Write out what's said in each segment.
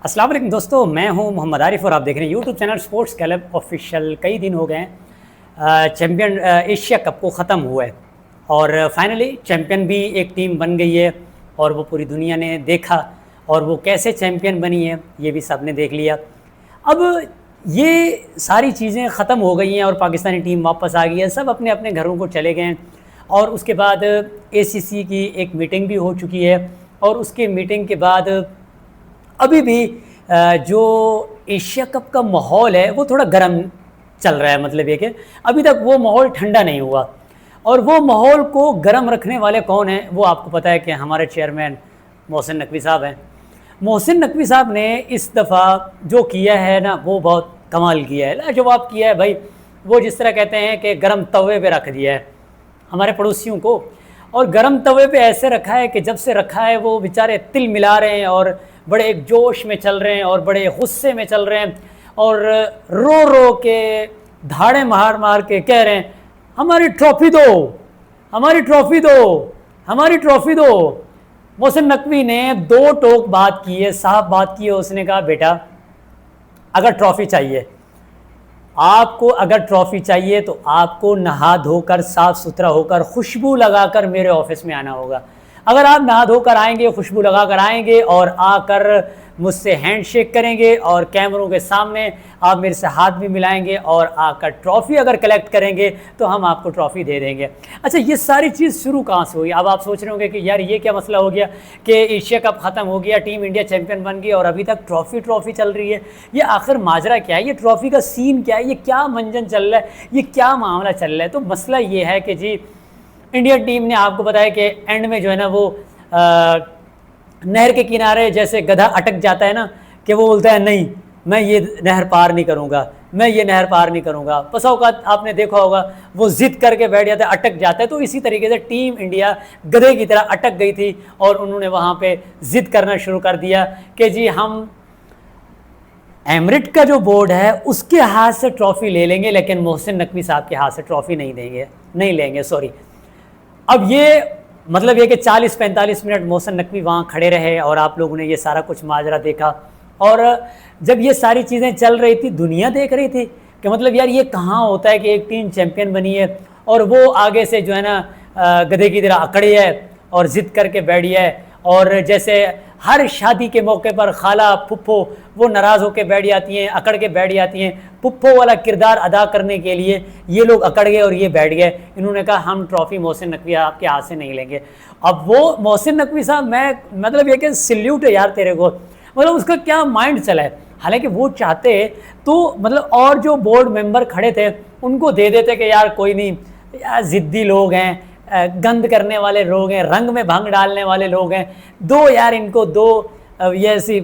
अस्सलाम वालेकुम दोस्तों, मैं हूं मोहम्मद आरिफ और आप देख रहे हैं YouTube channel sports club official. कई दिन हो गए हैं चैम्पियन एशिया कप को ख़त्म हुआ है और फाइनली चैम्पियन भी एक टीम बन गई है और वो पूरी दुनिया ने देखा और वो कैसे चैम्पियन बनी है ये भी सब ने देख लिया। अब ये सारी चीज़ें ख़त्म हो गई हैं और पाकिस्तानी टीम वापस आ गई है, सब अपने अपने घरों को चले गए हैं और उसके बाद ACC की एक मीटिंग भी हो चुकी है और उसके मीटिंग के बाद अभी भी जो एशिया कप का माहौल है वो थोड़ा गर्म चल रहा है। मतलब ये कि अभी तक वो माहौल ठंडा नहीं हुआ और वो माहौल को गर्म रखने वाले कौन हैं वो आपको पता है कि हमारे चेयरमैन मोहसिन नकवी साहब हैं। मोहसिन नकवी साहब ने इस दफ़ा जो किया है ना वो बहुत कमाल किया है, लाजवाब किया है भाई। वो जिस तरह कहते हैं कि गर्म तवे पे रख दिया है हमारे पड़ोसियों को, और गर्म तवे पे ऐसे रखा है कि जब से रखा है वो बेचारे तिल मिला रहे हैं और बड़े एक जोश में चल रहे हैं और बड़े गुस्से में चल रहे हैं और रो रो के धाड़े मार मार के कह रहे हैं हमारी ट्रॉफी दो, हमारी ट्रॉफी दो, हमारी ट्रॉफी दो। मोहसिन नकवी ने दो टोक बात की है, साफ बात की है। उसने कहा बेटा अगर ट्रॉफी चाहिए आपको, अगर ट्रॉफी चाहिए तो आपको नहा धोकर साफ़ सुथरा होकर खुशबू लगाकर मेरे ऑफिस में आना होगा। अगर आप नहा धोकर आएंगे, खुशबू लगा कर आएंगे और आकर मुझसे हैंडशेक करेंगे और कैमरों के सामने आप मेरे से हाथ भी मिलाएंगे और आकर ट्रॉफ़ी अगर कलेक्ट करेंगे तो हम आपको ट्रॉफ़ी दे देंगे। अच्छा, ये सारी चीज़ शुरू कहाँ से हुई? अब आप सोच रहे होंगे कि यार ये क्या मसला हो गया कि एशिया कप ख़त्म हो गया, टीम इंडिया चैम्पियन बन गई और अभी तक ट्रॉफ़ी चल रही है। ये आखिर माजरा क्या है? ये ट्रॉफ़ी का सीन क्या है? ये क्या मंजन चल रहा है? ये क्या मामला चल रहा है? तो मसला ये है कि जी इंडियन टीम ने आपको बताया कि एंड में जो है ना वो नहर के किनारे जैसे गधा अटक जाता है ना, कि वो बोलता है नहीं मैं ये नहर पार नहीं करूँगा, मैं ये नहर पार नहीं करूँगा। पसौकात आपने देखा होगा वो ज़िद करके बैठ जाता है, अटक जाता है। तो इसी तरीके से टीम इंडिया गधे की तरह अटक गई थी और उन्होंने वहाँ पे ज़िद करना शुरू कर दिया कि जी हम एमरेट का जो बोर्ड है उसके हाथ से ट्रॉफ़ी ले लेंगे लेकिन मोहसिन नकवी साहब के हाथ से ट्रॉफ़ी नहीं लेंगे। सॉरी। अब ये मतलब ये कि 40-45 मिनट मोहसिन नकवी वहाँ खड़े रहे और आप लोगों ने ये सारा कुछ माजरा देखा। और जब ये सारी चीज़ें चल रही थी दुनिया देख रही थी कि मतलब यार ये कहाँ होता है कि एक टीम चैम्पियन बनी है और वो आगे से जो है ना गधे की तरह अकड़ी है और ज़िद करके बैठी है। और जैसे हर शादी के मौके पर खाला फुप्पो वो नाराज़ होकर बैठ जाती हैं, अकड़ के बैठ जाती हैं। फुप्पो वाला किरदार अदा करने के लिए ये लोग अकड़ गए और ये बैठ गए। इन्होंने कहा हम ट्रॉफ़ी मोहसिन नकवी आपके हाथ से नहीं लेंगे। अब वो मोहसिन नकवी साहब, मैं मतलब ये कि सल्यूट है यार तेरे को, मतलब उसका क्या माइंड चला है। हालांकि वो चाहते तो मतलब और जो बोर्ड मेंबर खड़े थे उनको दे देते कि यार कोई नहीं, यार ज़िद्दी लोग हैं, गंद करने वाले लोग हैं, रंग में भंग डालने वाले लोग हैं, दो यार इनको दो, ये ऐसी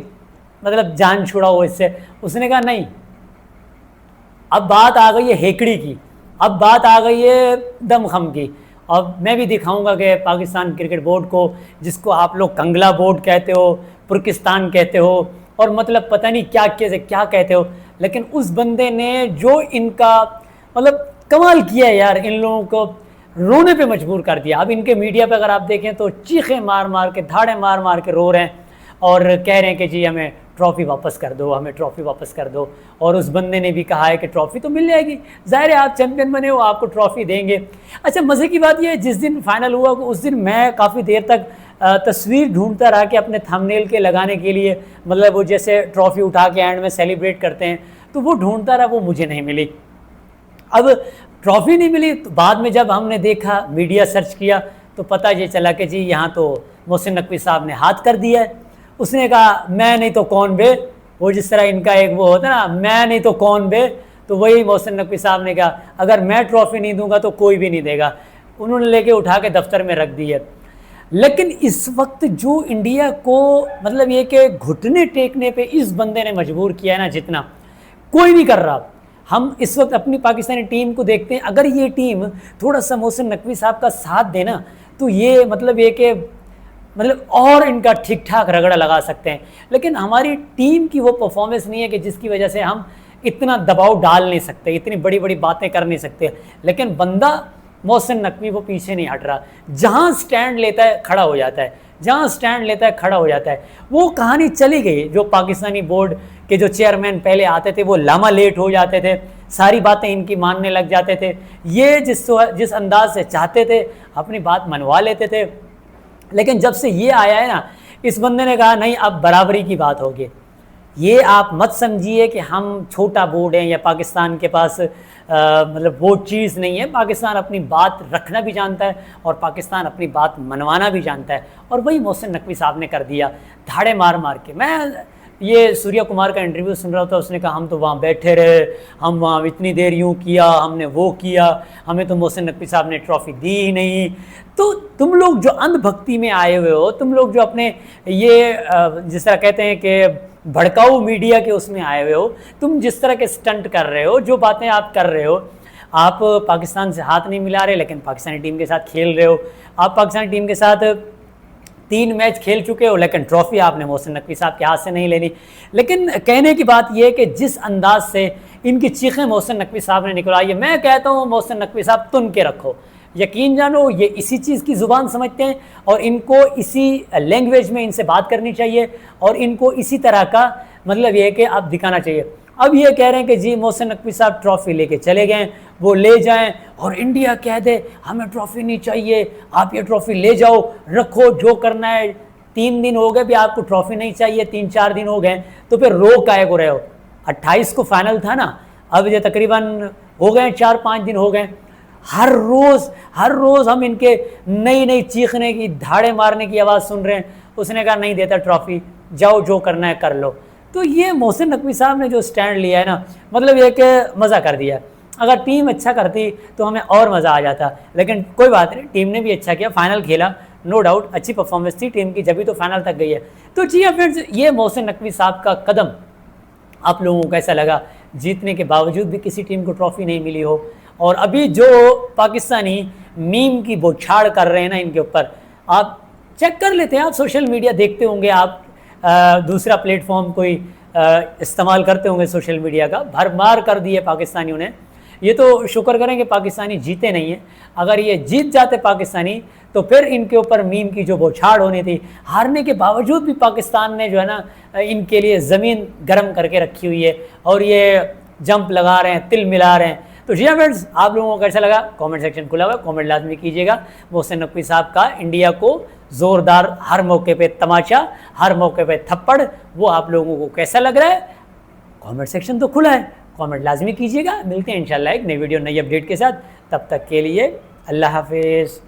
मतलब जान छुड़ाओ इससे। उसने कहा नहीं, अब बात आ गई है हेकड़ी की, अब बात आ गई है दमखम की। अब मैं भी दिखाऊंगा कि पाकिस्तान क्रिकेट बोर्ड को, जिसको आप लोग कंगला बोर्ड कहते हो, पुर्किस्तान कहते हो और मतलब पता नहीं क्या क्या कहते हो, लेकिन उस बंदे ने जो इनका मतलब कमाल किया है यार, इन लोगों को रोने पे मजबूर कर दिया। अब इनके मीडिया पे अगर आप देखें तो चीखें मार मार के, धाड़े मार मार के रो रहे हैं और कह रहे हैं कि जी हमें ट्रॉफ़ी वापस कर दो, हमें ट्रॉफ़ी वापस कर दो। और उस बंदे ने भी कहा है कि ट्रॉफ़ी तो मिल जाएगी, ज़ाहिर है आप चैम्पियन बने हो, आपको ट्रॉफ़ी देंगे। अच्छा, मज़े की बात यह है जिस दिन फाइनल हुआ उस दिन मैं काफ़ी देर तक तस्वीर ढूंढता रहा कि अपने थंबनेल के लगाने के लिए, मतलब वो जैसे ट्रॉफ़ी उठा के एंड में सेलिब्रेट करते हैं, तो वो ढूंढता रहा, वो मुझे नहीं मिली। अब ट्रॉफ़ी नहीं मिली तो बाद में जब हमने देखा, मीडिया सर्च किया तो पता ये चला कि जी यहाँ तो मोहसिन नकवी साहब ने हाथ कर दिया है। उसने कहा मैं नहीं तो कौन बे, वो जिस तरह इनका एक वो होता है ना, मैं नहीं तो कौन बे, तो वही मोहसिन नकवी साहब ने कहा अगर मैं ट्रॉफ़ी नहीं दूंगा तो कोई भी नहीं देगा। उन्होंने लेके उठा के दफ्तर में रख दी है। लेकिन इस वक्त जो इंडिया को मतलब ये कि घुटने टेकने पे इस बंदे ने मजबूर किया है ना, जितना कोई नहीं कर रहा। हम इस वक्त अपनी पाकिस्तानी टीम को देखते हैं, अगर ये टीम थोड़ा सा मोहसिन नकवी साहब का साथ देना तो ये मतलब ये कि मतलब और इनका ठीक ठाक रगड़ा लगा सकते हैं। लेकिन हमारी टीम की वो परफॉर्मेंस नहीं है कि जिसकी वजह से हम इतना दबाव डाल नहीं सकते, इतनी बड़ी बड़ी बातें कर नहीं सकते। लेकिन बंदा मोहसिन नकवी वो पीछे नहीं हट रहा, जहाँ स्टैंड लेता है खड़ा हो जाता है। जहाँ स्टैंड लेता है खड़ा हो जाता है। वो कहानी चली गई। जो पाकिस्तानी बोर्ड के जो चेयरमैन पहले आते थे वो लामा लेट हो जाते थे, सारी बातें इनकी मानने लग जाते थे। ये जिस अंदाज से चाहते थे अपनी बात मनवा लेते थे। लेकिन जब से ये आया है ना, इस बंदे ने कहा नहीं, अब बराबरी की बात होगी। ये आप मत समझिए कि हम छोटा बोर्ड हैं या पाकिस्तान के पास मतलब वो चीज़ नहीं है। पाकिस्तान अपनी बात रखना भी जानता है और पाकिस्तान अपनी बात मनवाना भी जानता है, और वही मोहसिन नकवी साहब ने कर दिया धाड़े मार मार के। मैं ये सूर्या कुमार का इंटरव्यू सुन रहा था, उसने कहा हम तो वहाँ बैठे रहे, हम वहाँ इतनी देर यूँ किया, हमने वो किया, हमें तो मोहसिन नकवी साहब ने ट्रॉफ़ी दी ही नहीं। तो तुम लोग जो अंधभक्ति में आए हुए हो, तुम लोग जो अपने ये जिस तरह कहते हैं कि भड़काऊ मीडिया के उसमें आए हुए हो, तुम जिस तरह के स्टंट कर रहे हो, जो बातें आप कर रहे हो, आप पाकिस्तान से हाथ नहीं मिला रहे लेकिन पाकिस्तानी टीम के साथ खेल रहे हो। आप पाकिस्तानी टीम के साथ 3 मैच खेल चुके हो लेकिन ट्रॉफ़ी आपने मोहसिन नकवी साहब के हाथ से नहीं लेनी। लेकिन कहने की बात यह है कि जिस अंदाज से इनकी चीखें मोहसिन नकवी साहब ने निकलवाई है, मैं कहता हूँ मोहसिन नकवी साहब तुन के रखो। यकीन जानो ये इसी चीज़ की ज़ुबान समझते हैं और इनको इसी लैंग्वेज में इनसे बात करनी चाहिए और इनको इसी तरह का मतलब ये है कि आप दिखाना चाहिए। अब ये कह रहे हैं कि जी मोहसिन नकवी साहब ट्रॉफ़ी लेके चले गए, वो ले जाएं और इंडिया कह दे हमें ट्रॉफ़ी नहीं चाहिए, आप ये ट्रॉफ़ी ले जाओ, रखो, जो करना है। 3 दिन हो गए भी आपको ट्रॉफ़ी नहीं चाहिए, 3-4 दिन हो गए, तो फिर रो काहे को रहे हो। 28 को फाइनल था ना, अब ये तकरीबन हो गए 4-5 दिन हो गए। हर रोज़ हम इनके नई नई चीखने की, धाड़े मारने की आवाज़ सुन रहे हैं। उसने कहा नहीं देता ट्रॉफ़ी, जाओ जो करना है कर लो। तो ये मोहसिन नकवी साहब ने जो स्टैंड लिया है ना, मतलब ये कि मज़ा कर दिया। अगर टीम अच्छा करती तो हमें और मज़ा आ जाता, लेकिन कोई बात नहीं, टीम ने भी अच्छा किया, फाइनल खेला, नो डाउट अच्छी परफॉर्मेंस थी टीम की, जब भी तो फाइनल तक गई है। तो जी हाँ फ्रेंड्स, ये मोहसिन नकवी साहब का कदम आप लोगों को कैसा लगा? जीतने के बावजूद भी किसी टीम को ट्रॉफ़ी नहीं मिली हो, और अभी जो पाकिस्तानी मीम की बौछार कर रहे हैं ना इनके ऊपर, आप चेक कर लेते हैं। आप सोशल मीडिया देखते होंगे, आप दूसरा प्लेटफॉर्म कोई इस्तेमाल करते होंगे सोशल मीडिया का, भरमार कर दिए पाकिस्तानियों ने। ये तो शुक्र करें कि पाकिस्तानी जीते नहीं हैं। अगर ये जीत जाते पाकिस्तानी तो फिर इनके ऊपर मीम की जो बौछार होनी थी, हारने के बावजूद भी पाकिस्तान ने जो है ना इनके लिए ज़मीन गर्म करके रखी हुई है और ये जंप लगा रहे हैं, तिल मिला रहे हैं। तो जी हाँ फ्रेंड्स, आप लोगों को कैसा लगा? कमेंट सेक्शन खुला हुआ है, कमेंट लाजमी कीजिएगा। मोहसिन नकवी साहब का इंडिया को ज़ोरदार, हर मौके पे तमाचा, हर मौके पे थप्पड़, वो आप लोगों को कैसा लग रहा है? कमेंट सेक्शन तो खुला है, कमेंट लाजमी कीजिएगा। मिलते हैं इंशाल्लाह एक नई वीडियो, नई अपडेट के साथ। तब तक के लिए अल्लाह हाफिज़।